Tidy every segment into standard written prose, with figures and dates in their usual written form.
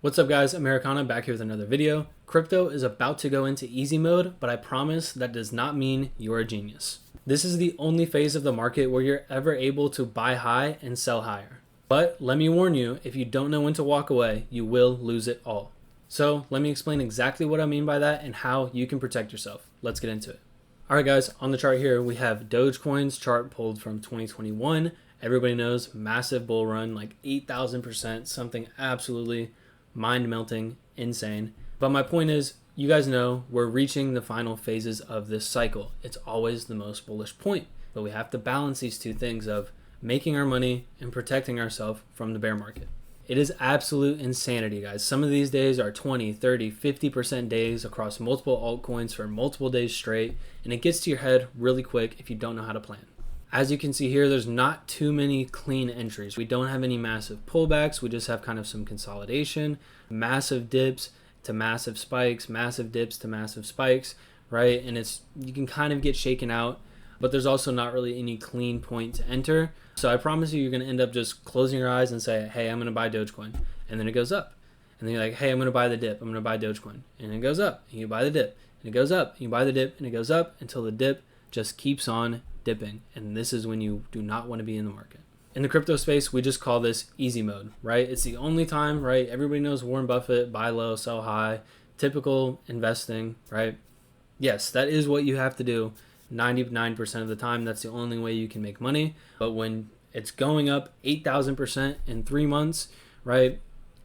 What's up guys, Americana back here with another video. Crypto is about to go into easy mode, but I promise that does not mean you're a genius. This is the only phase of the market where you're ever able to buy high and sell higher. But let me warn you, if you don't know when to walk away, you will lose it all. So let me explain exactly what I mean by that and how you can protect yourself. Let's get into it. All right guys, on the chart here, we have Dogecoin's chart pulled from 2021. Everybody knows massive bull run, like 8,000%, something absolutely mind-melting, insane. But my point is, you guys know we're reaching the final phases of this cycle. It's always the most bullish point, but we have to balance these two things of making our money and protecting ourselves from the bear market. It is absolute insanity, guys. Some of these days are 20, 30, 50% days across multiple altcoins for multiple days straight, and it gets to your head really quick if you don't know how to plan. As you can see here, there's not too many clean entries. We don't have any massive pullbacks. We just have kind of some consolidation, massive dips to massive spikes, massive dips to massive spikes, right? And you can kind of get shaken out, but there's also not really any clean point to enter. So I promise you, you're going to end up just closing your eyes and say, hey, I'm going to buy Dogecoin. And then it goes up. And then you're like, hey, I'm going to buy the dip. I'm going to buy Dogecoin. And it goes up. And you buy the dip. And it goes up. And you buy the dip. And it goes up until the dip just keeps on dipping. And this is when you do not want to be in the market. In the crypto space, we just call this easy mode, right? It's the only time, right? Everybody knows Warren Buffett, buy low, sell high, typical investing, right? Yes, that is what you have to do 99% of the time. That's the only way you can make money. But when it's going up 8,000% in 3 months, right?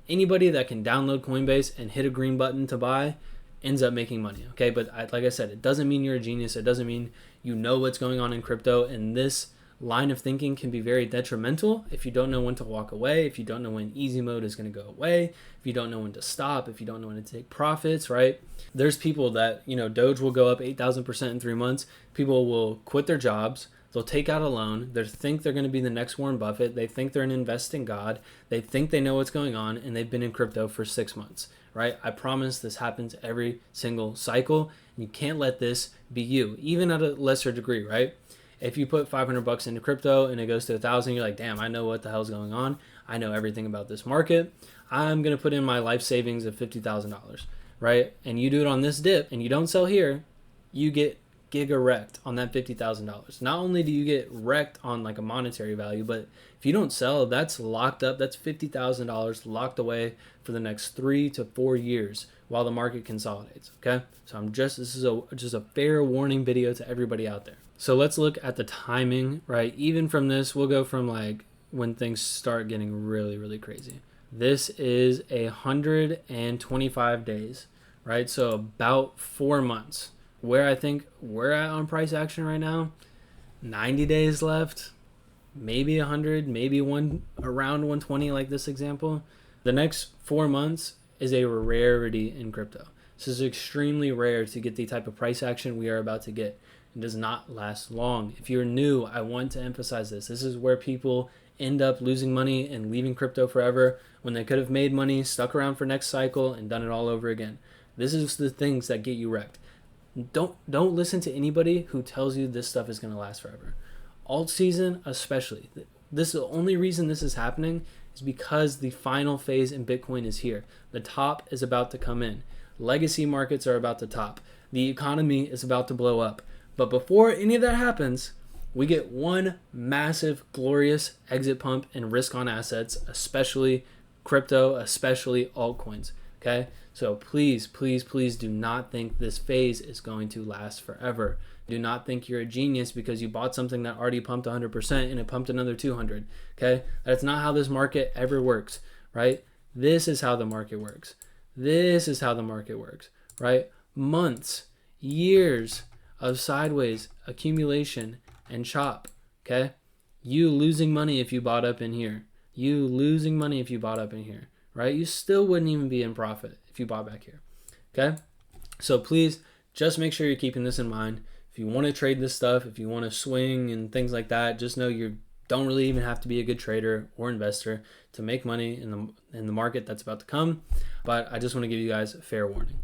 Anybody that can download Coinbase and hit a green button to buy ends up making money, okay? But like I said, it doesn't mean you're a genius. It doesn't mean you know what's going on in crypto, and this line of thinking can be very detrimental if you don't know when to walk away, if you don't know when easy mode is going to go away, if you don't know when to stop, if you don't know when to take profits, right? There's people that, Doge will go up 8,000% in 3 months. People will quit their jobs. They'll take out a loan. They think they're going to be the next Warren Buffett. They think they're an investing god. They think they know what's going on, and they've been in crypto for 6 months, right? I promise this happens every single cycle. And you can't let this be you, even at a lesser degree, right? If you put $500 into crypto and it goes to 1,000, you're like, damn, I know what the hell's going on. I know everything about this market. I'm going to put in my life savings of $50,000, right? And you do it on this dip and you don't sell here, you get giga wrecked on that $50,000. Not only do you get wrecked on like a monetary value, but if you don't sell, that's locked up. That's $50,000 locked away for the next 3 to 4 years while the market consolidates. Okay, so this is just a fair warning video to everybody out there. So let's look at the timing, right? Even from this, we'll go from like when things start getting really, really crazy. This is 125 days, right? So about 4 months. Where I think we're at on price action right now, 90 days left, maybe 100, maybe around 120 like this example. The next 4 months is a rarity in crypto. This is extremely rare to get the type of price action we are about to get. It does not last long. If you're new, I want to emphasize this. This is where people end up losing money and leaving crypto forever when they could have made money, stuck around for next cycle, and done it all over again. This is the things that get you wrecked. Don't listen to anybody who tells you this stuff is going to last forever. Alt season especially. The only reason this is happening is because the final phase in Bitcoin is here. The top is about to come in. Legacy markets are about to top. The economy is about to blow up. But before any of that happens, we get one massive, glorious exit pump and risk on assets, especially crypto, especially altcoins. Okay, so please, please, please do not think this phase is going to last forever. Do not think you're a genius because you bought something that already pumped 100% and it pumped another 200. Okay, that's not how this market ever works, right? This is how the market works. This is how the market works, right? Months, years of sideways accumulation and chop. Okay, you losing money if you bought up in here. You losing money if you bought up in here. Right? You still wouldn't even be in profit if you bought back here. Okay? So please just make sure you're keeping this in mind. If you want to trade this stuff, if you want to swing and things like that, just know you don't really even have to be a good trader or investor to make money in the market that's about to come. But I just want to give you guys a fair warning.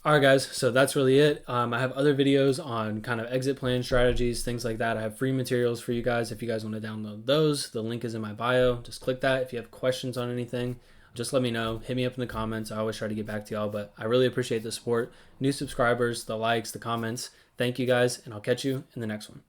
All right, guys, so that's really it. I have other videos on kind of exit plan strategies, things like that. I have free materials for you guys if you guys want to download those. The link is in my bio. Just click that if you have questions on anything. just let me know. Hit me up in the comments. I always try to get back to y'all, but I really appreciate the support. New subscribers, the likes, the comments. Thank you guys, and I'll catch you in the next one.